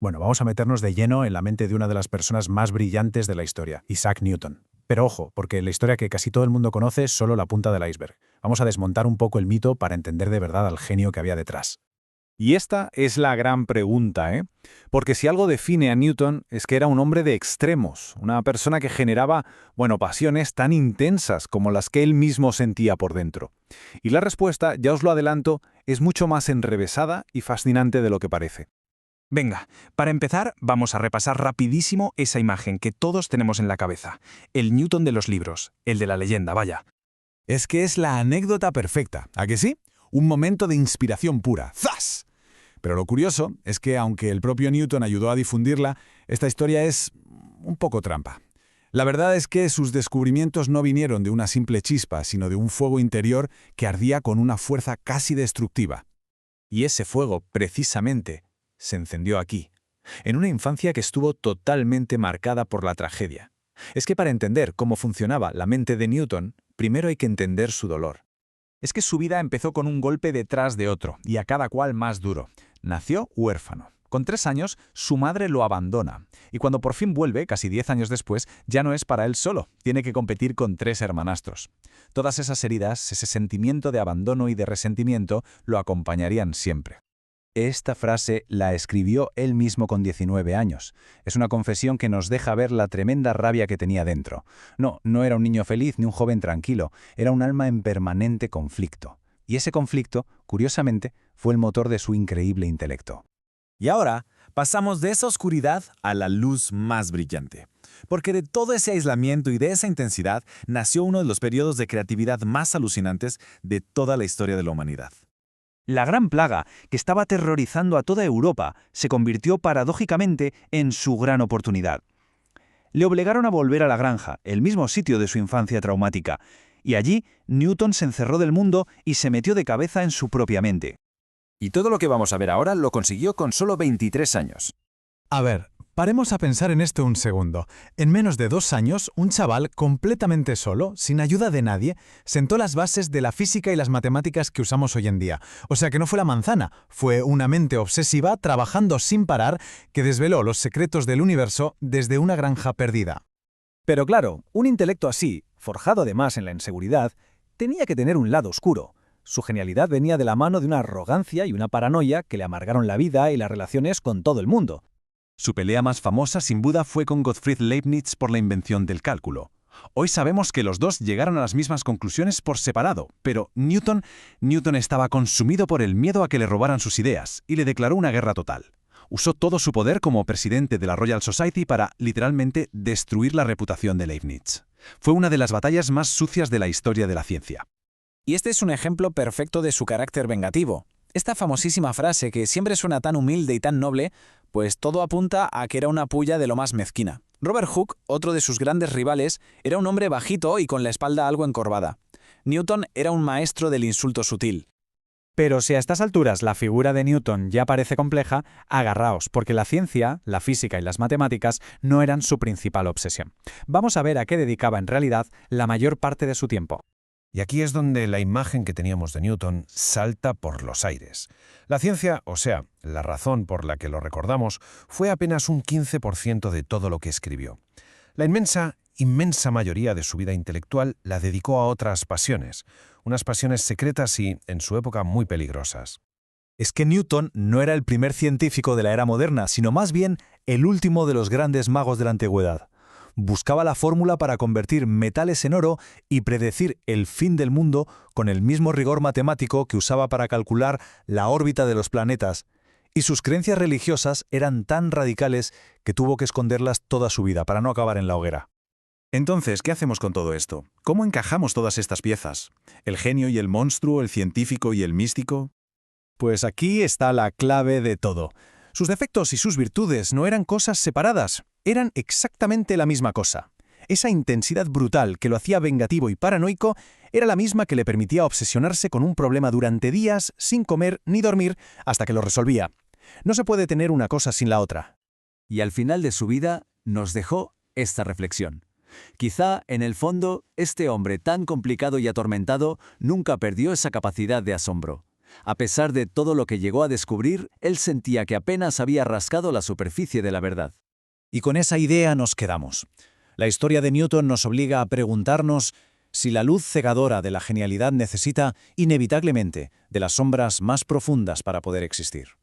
Bueno, vamos a meternos de lleno en la mente de una de las personas más brillantes de la historia, Isaac Newton. Pero ojo, porque la historia que casi todo el mundo conoce es solo la punta del iceberg. Vamos a desmontar un poco el mito para entender de verdad al genio que había detrás. Y esta es la gran pregunta, ¿eh? Porque si algo define a Newton es que era un hombre de extremos, una persona que generaba, pasiones tan intensas como las que él mismo sentía por dentro. Y la respuesta, ya os lo adelanto, es mucho más enrevesada y fascinante de lo que parece. Venga, para empezar, vamos a repasar rapidísimo esa imagen que todos tenemos en la cabeza. El Newton de los libros, el de la leyenda, vaya. Es que es la anécdota perfecta, ¿a que sí? Un momento de inspiración pura. ¡Zas! Pero lo curioso es que, aunque el propio Newton ayudó a difundirla, esta historia es un poco trampa. La verdad es que sus descubrimientos no vinieron de una simple chispa, sino de un fuego interior que ardía con una fuerza casi destructiva. Y ese fuego, precisamente, se encendió aquí, en una infancia que estuvo totalmente marcada por la tragedia. Es que para entender cómo funcionaba la mente de Newton, primero hay que entender su dolor. Es que su vida empezó con un golpe detrás de otro, y a cada cual más duro. Nació huérfano. Con 3 años, su madre lo abandona. Y cuando por fin vuelve, casi 10 años después, ya no es para él solo. Tiene que competir con 3 hermanastros. Todas esas heridas, ese sentimiento de abandono y de resentimiento, lo acompañarían siempre. Esta frase la escribió él mismo con 19 años. Es una confesión que nos deja ver la tremenda rabia que tenía dentro. No era un niño feliz ni un joven tranquilo, era un alma en permanente conflicto. Y ese conflicto, curiosamente, fue el motor de su increíble intelecto. Y ahora pasamos de esa oscuridad a la luz más brillante. Porque de todo ese aislamiento y de esa intensidad nació uno de los periodos de creatividad más alucinantes de toda la historia de la humanidad. La gran plaga, que estaba aterrorizando a toda Europa, se convirtió paradójicamente en su gran oportunidad. Le obligaron a volver a la granja, el mismo sitio de su infancia traumática, y allí Newton se encerró del mundo y se metió de cabeza en su propia mente. Y todo lo que vamos a ver ahora lo consiguió con solo 23 años. A ver, paremos a pensar en esto un segundo. En menos de 2 años, un chaval completamente solo, sin ayuda de nadie, sentó las bases de la física y las matemáticas que usamos hoy en día. O sea que no fue la manzana, fue una mente obsesiva trabajando sin parar que desveló los secretos del universo desde una granja perdida. Pero claro, un intelecto así, forjado además en la inseguridad, tenía que tener un lado oscuro. Su genialidad venía de la mano de una arrogancia y una paranoia que le amargaron la vida y las relaciones con todo el mundo. Su pelea más famosa sin duda fue con Gottfried Leibniz por la invención del cálculo. Hoy sabemos que los dos llegaron a las mismas conclusiones por separado, pero Newton estaba consumido por el miedo a que le robaran sus ideas y le declaró una guerra total. Usó todo su poder como presidente de la Royal Society para, literalmente, destruir la reputación de Leibniz. Fue una de las batallas más sucias de la historia de la ciencia. Y este es un ejemplo perfecto de su carácter vengativo. Esta famosísima frase, que siempre suena tan humilde y tan noble, pues todo apunta a que era una pulla de lo más mezquina. Robert Hooke, otro de sus grandes rivales, era un hombre bajito y con la espalda algo encorvada. Newton era un maestro del insulto sutil. Pero si a estas alturas la figura de Newton ya parece compleja, agarraos, porque la ciencia, la física y las matemáticas no eran su principal obsesión. Vamos a ver a qué dedicaba en realidad la mayor parte de su tiempo. Y aquí es donde la imagen que teníamos de Newton salta por los aires. La ciencia, o sea, la razón por la que lo recordamos, fue apenas un 15% de todo lo que escribió. La inmensa mayoría de su vida intelectual la dedicó a otras pasiones, unas pasiones secretas y, en su época, muy peligrosas. Es que Newton no era el primer científico de la era moderna, sino más bien el último de los grandes magos de la antigüedad. Buscaba la fórmula para convertir metales en oro y predecir el fin del mundo con el mismo rigor matemático que usaba para calcular la órbita de los planetas, y sus creencias religiosas eran tan radicales que tuvo que esconderlas toda su vida para no acabar en la hoguera. Entonces, ¿qué hacemos con todo esto? ¿Cómo encajamos todas estas piezas? ¿El genio y el monstruo, el científico y el místico? Pues aquí está la clave de todo. Sus defectos y sus virtudes no eran cosas separadas, eran exactamente la misma cosa. Esa intensidad brutal que lo hacía vengativo y paranoico era la misma que le permitía obsesionarse con un problema durante días sin comer ni dormir hasta que lo resolvía. No se puede tener una cosa sin la otra. Y al final de su vida nos dejó esta reflexión. Quizá, en el fondo, este hombre tan complicado y atormentado nunca perdió esa capacidad de asombro. A pesar de todo lo que llegó a descubrir, él sentía que apenas había rascado la superficie de la verdad. Y con esa idea nos quedamos. La historia de Newton nos obliga a preguntarnos si la luz cegadora de la genialidad necesita, inevitablemente, de las sombras más profundas para poder existir.